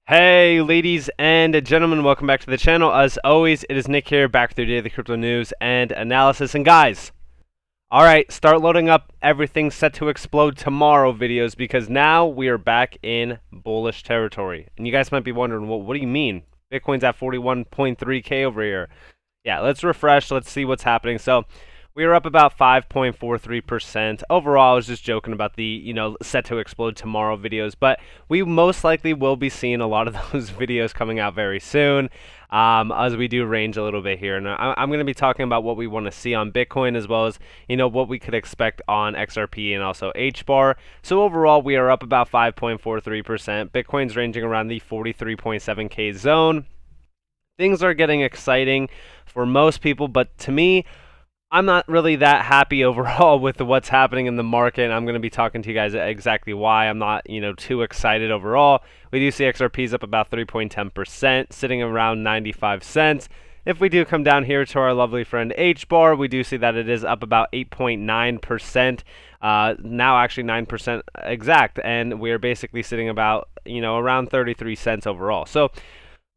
Hey ladies and gentlemen, welcome back to the channel. As always, it is Nick here, back with your daily crypto news and analysis. And guys, alright, start loading up everything set to explode tomorrow videos, because now we are back in bullish territory. And you guys might be wondering, well, what do you mean? Bitcoin's at 41.3k over here. Yeah, let's refresh, let's see what's happening. So we were up about 5.43%. Overall, I was just joking about the, set to explode tomorrow videos, but we most likely will be seeing a lot of those videos coming out very soon, as we do range a little bit here. And I'm going to be talking about what we want to see on Bitcoin, as well as, what we could expect on XRP and also HBAR. So overall, we are up about 5.43%. Bitcoin's ranging around the 43.7k zone. Things are getting exciting for most people, but to me, I'm not really that happy overall with what's happening in the market. I'm going to be talking to you guys exactly why I'm not, too excited overall. We do see XRP's up about 3.10%, sitting around 95 cents. If we do come down here to our lovely friend HBAR, we do see that it is up about 8.9%, now actually 9% exact, and we're basically sitting about, around 33 cents overall. So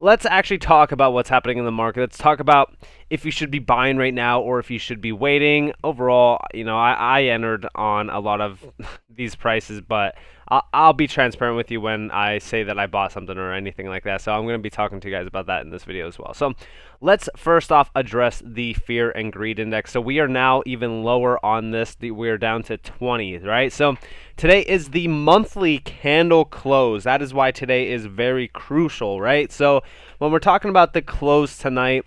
let's actually talk about what's happening in the market. Let's talk about if you should be buying right now or if you should be waiting. Overall, I entered on a lot of these prices, but I'll be transparent with you when I say that I bought something or anything like that. So I'm going to be talking to you guys about that in this video as well. So let's first off address the fear and greed index. So we are now even lower on this. We're down to 20, right? So today is the monthly candle close. That is why today is very crucial, right? So when we're talking about the close tonight,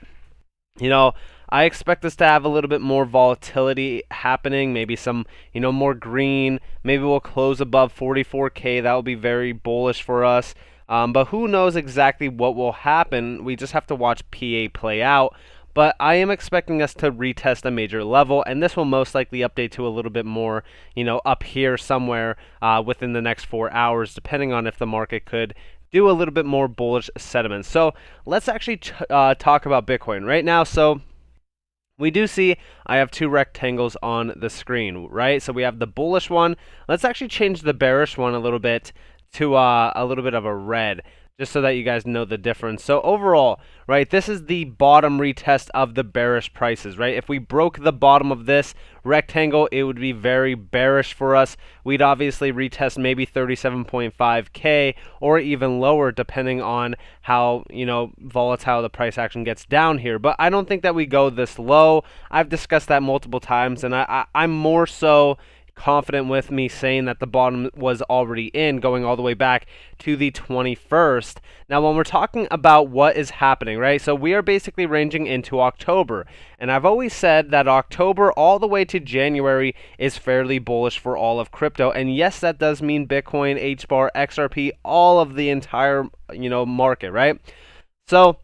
I expect us to have a little bit more volatility happening, maybe some, more green. Maybe we'll close above 44k. That will be very bullish for us. But who knows exactly what will happen? We just have to watch PA play out. But I am expecting us to retest a major level, and this will most likely update to a little bit more, up here somewhere within the next 4 hours, depending on if the market could do a little bit more bullish sentiment. So let's actually talk about Bitcoin right now. So we do see I have two rectangles on the screen, right? So we have the bullish one. Let's actually change the bearish one a little bit to a little bit of a red, just so that you guys know the difference. So overall, right, this is the bottom retest of the bearish prices, right? If we broke the bottom of this rectangle, it would be very bearish for us. We'd obviously retest maybe 37.5k or even lower, depending on how, volatile the price action gets down here. But I don't think that we go this low. I've discussed that multiple times, and I'm more so confident with me saying that the bottom was already in, going all the way back to the 21st. Now, when we're talking about what is happening, right, so we are basically ranging into October, and I've always said that October all the way to January is fairly bullish for all of crypto. And yes, that does mean Bitcoin, HBAR, XRP, all of the entire market, right? So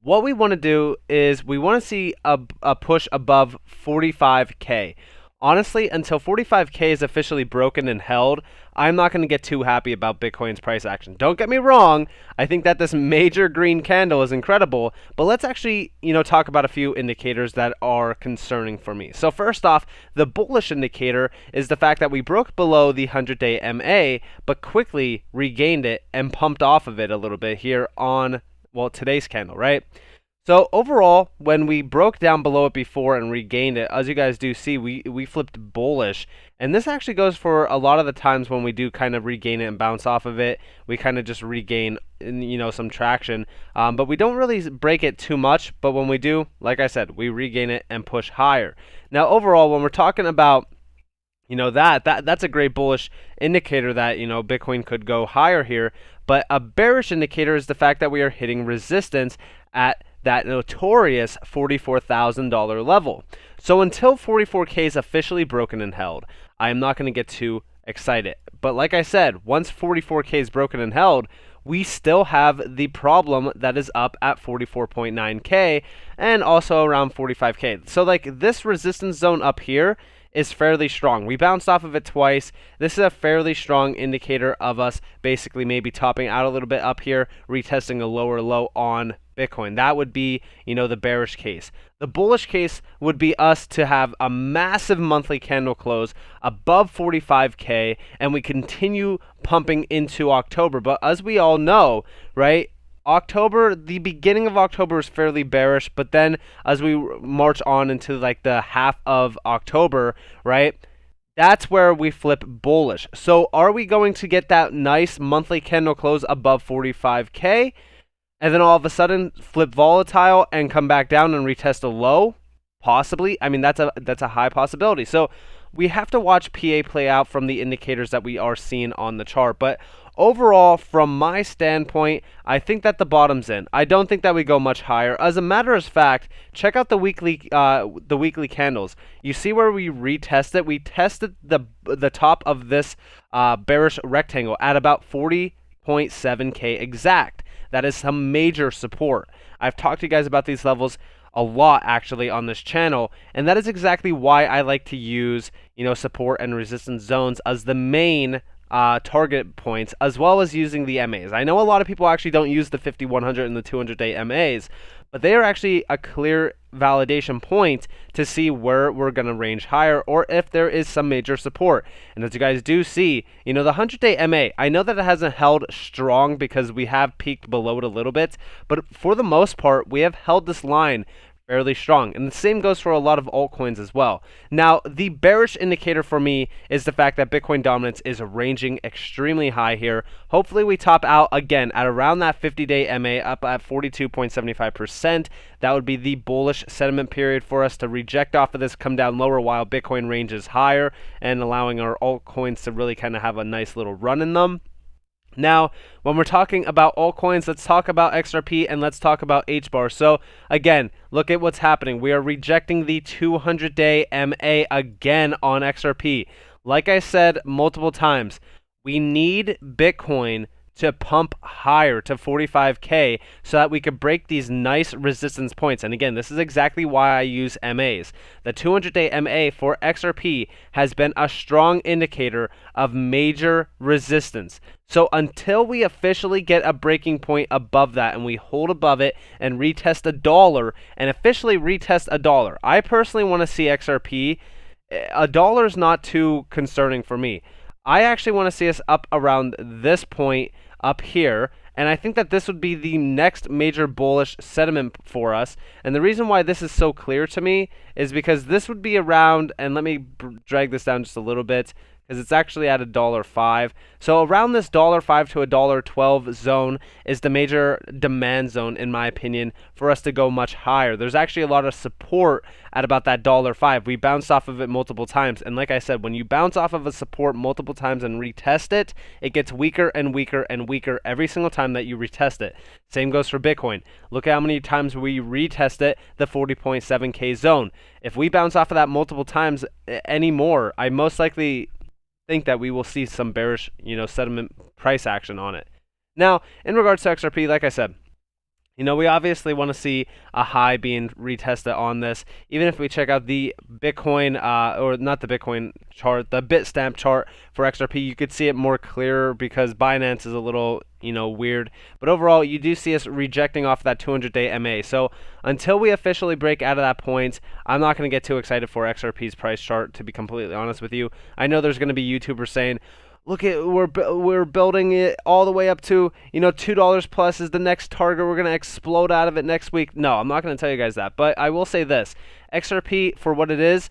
what we want to do is we want to see a push above 45k. Honestly, until 45k is officially broken and held, I'm not going to get too happy about Bitcoin's price action. Don't get me wrong, I think that this major green candle is incredible, but let's actually, talk about a few indicators that are concerning for me. So first off, the bullish indicator is the fact that we broke below the 100-day MA, but quickly regained it and pumped off of it a little bit here on, well, today's candle, right? So overall, when we broke down below it before and regained it, as you guys do see, we flipped bullish. And this actually goes for a lot of the times when we do kind of regain it and bounce off of it. We kind of just regain, some traction. But we don't really break it too much. But when we do, like I said, we regain it and push higher. Now overall, when we're talking about that's a great bullish indicator that, Bitcoin could go higher here. But a bearish indicator is the fact that we are hitting resistance at that notorious $44,000 level. So until 44k is officially broken and held, I am not going to get too excited. But like I said, once 44k is broken and held, we still have the problem that is up at 44.9k and also around 45k. So like this resistance zone up here is fairly strong. We bounced off of it twice. This is a fairly strong indicator of us basically maybe topping out a little bit up here, retesting a lower low on Bitcoin. That would be, the bearish case. The bullish case would be us to have a massive monthly candle close above 45K, and we continue pumping into October. But as we all know, right, October, the beginning of October is fairly bearish, but then as we march on into like the half of October, right, that's where we flip bullish. So are we going to get that nice monthly candle close above 45K and then all of a sudden flip volatile and come back down and retest a low? Possibly. I mean, that's a high possibility. So we have to watch PA play out from the indicators that we are seeing on the chart. But overall, from my standpoint, I think that the bottom's in. I don't think that we go much higher. As a matter of fact, check out the weekly candles. You see where we retested? We tested the top of this bearish rectangle at about 40.7K exact. That is some major support. I've talked to you guys about these levels a lot actually on this channel, and that is exactly why I like to use support and resistance zones as the main target points, as well as using the MAs. I know a lot of people actually don't use the 50, 100, and the 200-day MAs, but they are actually a clear validation point to see where we're going to range higher or if there is some major support. And as you guys do see, the 100-day MA, I know that it hasn't held strong because we have peaked below it a little bit, but for the most part, we have held this line fairly strong. And the same goes for a lot of altcoins as well. Now, the bearish indicator for me is the fact that Bitcoin dominance is ranging extremely high here. Hopefully we top out again at around that 50-day MA up at 42.75%. That would be the bullish sentiment period for us to reject off of this, come down lower while Bitcoin ranges higher and allowing our altcoins to really kind of have a nice little run in them. Now, when we're talking about altcoins, let's talk about XRP and let's talk about HBAR. So, again, look at what's happening. We are rejecting the 200-day MA again on XRP. Like I said multiple times, we need Bitcoin to pump higher to 45K so that we could break these nice resistance points. And again, this is exactly why I use MAs. The 200-day MA for XRP has been a strong indicator of major resistance. So until we officially get a breaking point above that and we hold above it and retest $1 and officially retest $1, I personally want to see XRP. $1 is not too concerning for me. I actually want to see us up around this point up here, and I think that this would be the next major bullish sentiment for us. And the reason why this is so clear to me is because this would be around, and let me drag this down just a little bit because it's actually at $1.05. So around this $1.05 to $1.12 zone is the major demand zone, in my opinion, for us to go much higher. There's actually a lot of support at about that $1.05. We bounced off of it multiple times, and like I said, when you bounce off of a support multiple times and retest it, it gets weaker and weaker and weaker every single time that you retest it. Same goes for Bitcoin. Look at how many times we retest it, the 40.7K zone. If we bounce off of that multiple times anymore, I most likely think that we will see some bearish, sentiment price action on it. Now, in regards to XRP, like I said, we obviously want to see a high being retested on this. Even if we check out the Bitcoin, or not the Bitcoin chart, the Bitstamp chart for XRP, you could see it more clearer because Binance is a little, weird. But overall, you do see us rejecting off that 200-day MA. So until we officially break out of that point, I'm not going to get too excited for XRP's price chart, to be completely honest with you. I know there's going to be YouTubers saying, look at, we're building it all the way up to, $2 plus is the next target. We're going to explode out of it next week. No, I'm not going to tell you guys that. But I will say this. XRP, for what it is,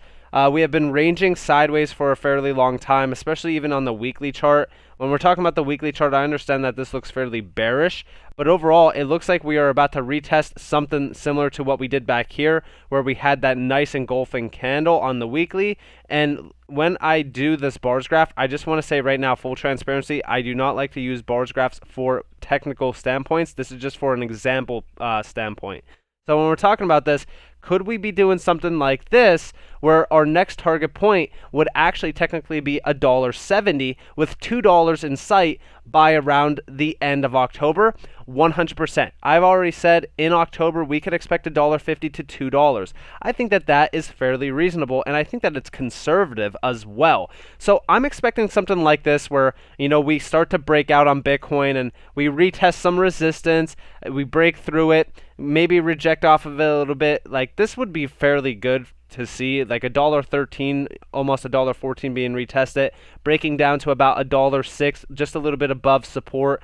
we have been ranging sideways for a fairly long time, especially even on the weekly chart. When we're talking about the weekly chart, I understand that this looks fairly bearish, but overall, it looks like we are about to retest something similar to what we did back here, where we had that nice engulfing candle on the weekly. And when I do this bars graph, I just want to say right now, full transparency, I do not like to use bars graphs for technical standpoints. This is just for an example standpoint. So when we're talking about this, could we be doing something like this where our next target point would actually technically be $1.70 with $2 in sight by around the end of October. 100%. I've already said in October we could expect $1.50 to $2. I think that that is fairly reasonable, and I think that it's conservative as well. So I'm expecting something like this where, we start to break out on Bitcoin and we retest some resistance, we break through it, maybe reject off of it a little bit. Like, this would be fairly good to see, like $1.13, almost $1.14 being retested, breaking down to about $1.06, just a little bit above support,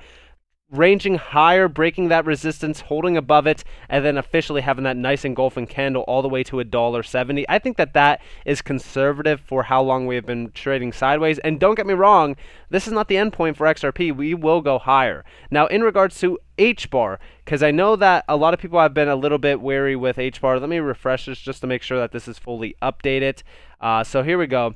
ranging higher, breaking that resistance, holding above it, and then officially having that nice engulfing candle all the way to $1.70. I think that that is conservative for how long we have been trading sideways. And don't get me wrong, this is not the end point for XRP. We will go higher. Now, in regards to HBAR, because I know that a lot of people have been a little bit wary with HBAR. Let me refresh this just to make sure that this is fully updated. So here we go.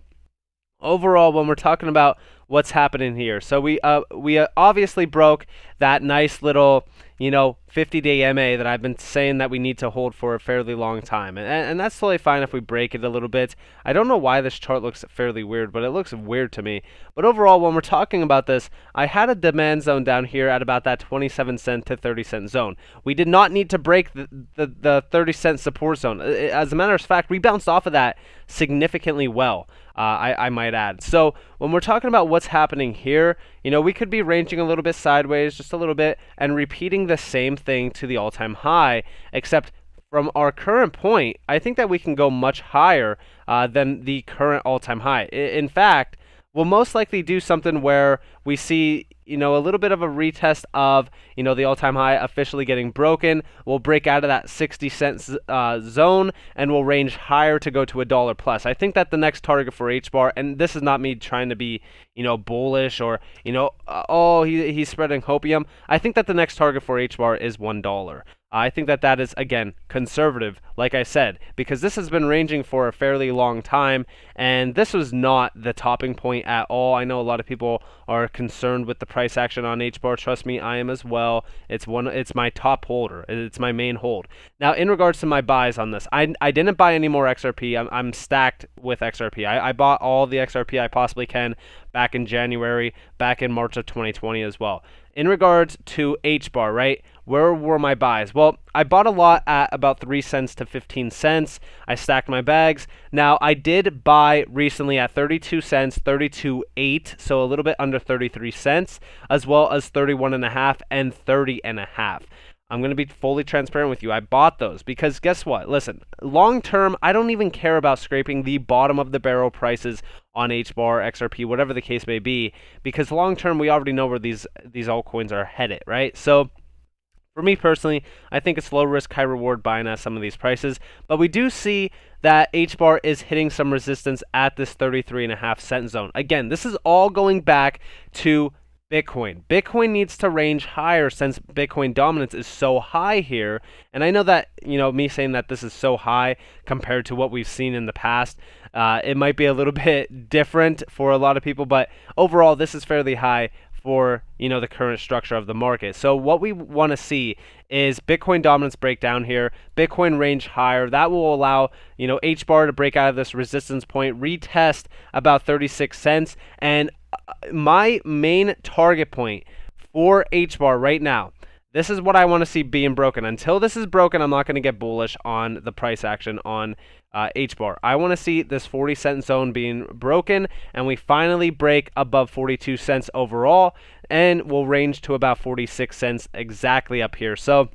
Overall, when we're talking about what's happening here, so we obviously broke that nice little 50-day MA that I've been saying that we need to hold for a fairly long time, and that's totally fine if we break it a little bit. I don't know why this chart looks fairly weird, but it looks weird to me. But overall, when we're talking about this, I had a demand zone down here at about that 27-cent to 30-cent zone. We did not need to break the 30-cent support zone. As a matter of fact, we bounced off of that significantly well. I might add. So when we're talking about what's happening here, we could be ranging a little bit sideways, just a little bit, and repeating the same thing to the all-time high, except from our current point, I think that we can go much higher than the current all-time high. In fact, we'll most likely do something where we see a little bit of a retest of the all-time high officially getting broken. We'll break out of that 60-cent zone and we'll range higher to go to $1 plus. I think that the next target for HBAR, and this is not me trying to be bullish or he's spreading hopium. I think that the next target for HBAR is $1. I think that that is, again, conservative, like I said, because this has been ranging for a fairly long time, and this was not the topping point at all. I know a lot of people are concerned with the price action on HBAR. Trust me, I am as well. It's my top holder. It's my main hold. Now, in regards to my buys on this, I didn't buy any more XRP. I'm stacked with XRP. I bought all the XRP I possibly can back in January, back in March of 2020 as well. In regards to HBAR, right, where were my buys? Well, I bought a lot at about 3 cents to 15 cents. I stacked my bags. Now, I did buy recently at 32 cents, 32.8, so a little bit under 33 cents, as well as 31.5 and 30.5. I'm going to be fully transparent with you. I bought those because guess what? Listen, long term, I don't even care about scraping the bottom of the barrel prices on HBAR, XRP, whatever the case may be, because long term, we already know where these altcoins are headed, right? So for me personally, I think it's low risk, high reward buying at some of these prices, but we do see that HBAR is hitting some resistance at this 33.5 cent zone. Again, this is all going back to Bitcoin. Bitcoin needs to range higher since Bitcoin dominance is so high here. And I know that, me saying that this is so high compared to what we've seen in the past, it might be a little bit different for a lot of people, but overall, this is fairly high for, the current structure of the market. So what we want to see is Bitcoin dominance break down here, Bitcoin range higher. That will allow, HBAR to break out of this resistance point, retest about 36 cents, and my main target point for HBAR right now, this is what I want to see being broken. Until this is broken, I'm not going to get bullish on the price action on HBAR. I want to see this 40-cent zone being broken, and we finally break above 42 cents overall, and we'll range to about 46 cents exactly up here. So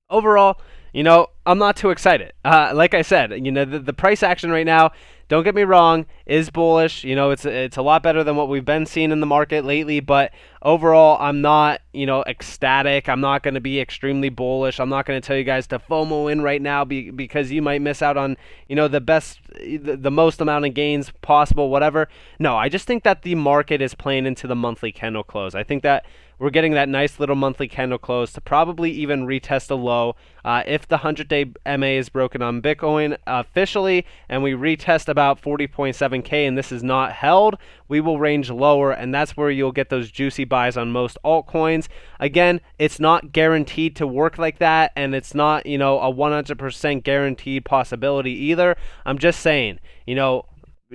overall, I'm not too excited. Like I said, the price action right now, don't get me wrong, is bullish. It's a lot better than what we've been seeing in the market lately, but overall, I'm not, ecstatic. I'm not going to be extremely bullish. I'm not going to tell you guys to FOMO in right now because you might miss out on, the most amount of gains possible, whatever. No, I just think that the market is playing into the monthly candle close. I think that we're getting that nice little monthly candle close to probably even retest a low. If the 100-day MA is broken on Bitcoin officially and we retest about 40.7K and this is not held, we will range lower, and that's where you'll get those juicy buys on most altcoins. Again, it's not guaranteed to work like that, and it's not, a 100% guaranteed possibility either. I'm just saying,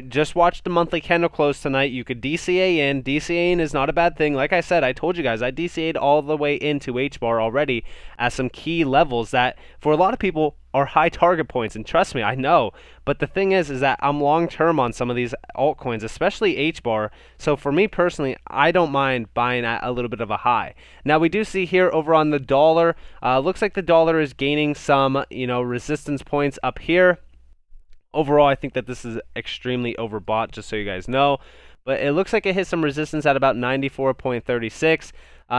just watch the monthly candle close tonight. You could DCA in. DCA in is not a bad thing. Like I said, I told you guys, I DCA'd all the way into HBAR already at some key levels that, for a lot of people, are high target points. And trust me, I know. But the thing is that I'm long term on some of these altcoins, especially HBAR. So for me personally, I don't mind buying at a little bit of a high. Now we do see here over on the dollar, looks like the dollar is gaining some, resistance points up here. Overall, I think that this is extremely overbought, just so you guys know. But it looks like it hit some resistance at about 94.36.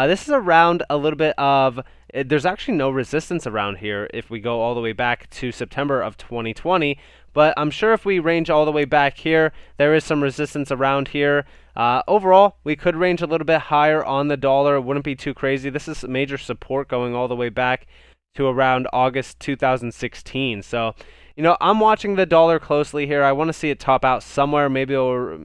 This is around a little bit of, there's actually no resistance around here if we go all the way back to September of 2020. But I'm sure if we range all the way back here, there is some resistance around here. Overall, we could range a little bit higher on the dollar. It wouldn't be too crazy. This is major support going all the way back to around August 2016. So, I'm watching the dollar closely here. I want to see it top out somewhere. Maybe it'll,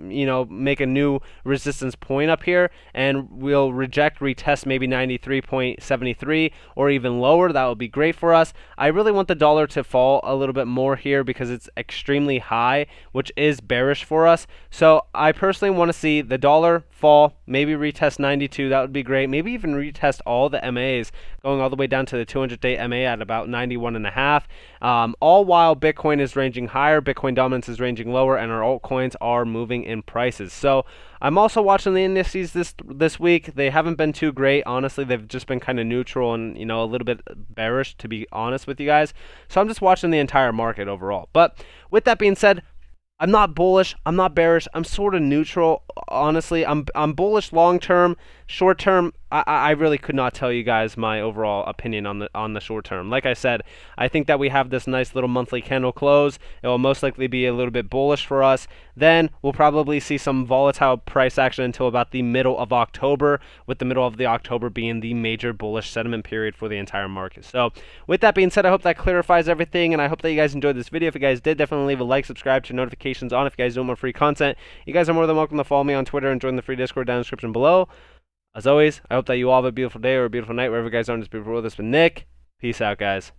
make a new resistance point up here, and we'll retest maybe 93.73 or even lower. That would be great for us. I really want the dollar to fall a little bit more here because it's extremely high, which is bearish for us. So I personally want to see the dollar fall, maybe retest 92. That would be great. Maybe even retest all the MAs, going all the way down to the 200-day MA at about 91.5. All while Bitcoin is ranging higher, Bitcoin dominance is ranging lower, and our altcoins are moving in prices. So I'm also watching the indices this week. They haven't been too great, honestly. They've just been kind of neutral and, a little bit bearish, to be honest with you guys. So I'm just watching the entire market overall. But with that being said, I'm not bullish, I'm not bearish, I'm sort of neutral, honestly. I'm bullish long term. Short term, I really could not tell you guys my overall opinion on the short term. Like I said, I think that we have this nice little monthly candle close. It will most likely be a little bit bullish for us. Then we'll probably see some volatile price action until about the middle of October, with the middle of the October being the major bullish sentiment period for the entire market. So with that being said, I hope that clarifies everything, and I hope that you guys enjoyed this video. If you guys did, definitely leave a like, subscribe, turn notifications on if you guys want more free content. You guys are more than welcome to follow me on Twitter and join the free Discord down in the description below. As always, I hope that you all have a beautiful day or a beautiful night wherever you guys are in this beautiful world. This has been Nick. Peace out, guys.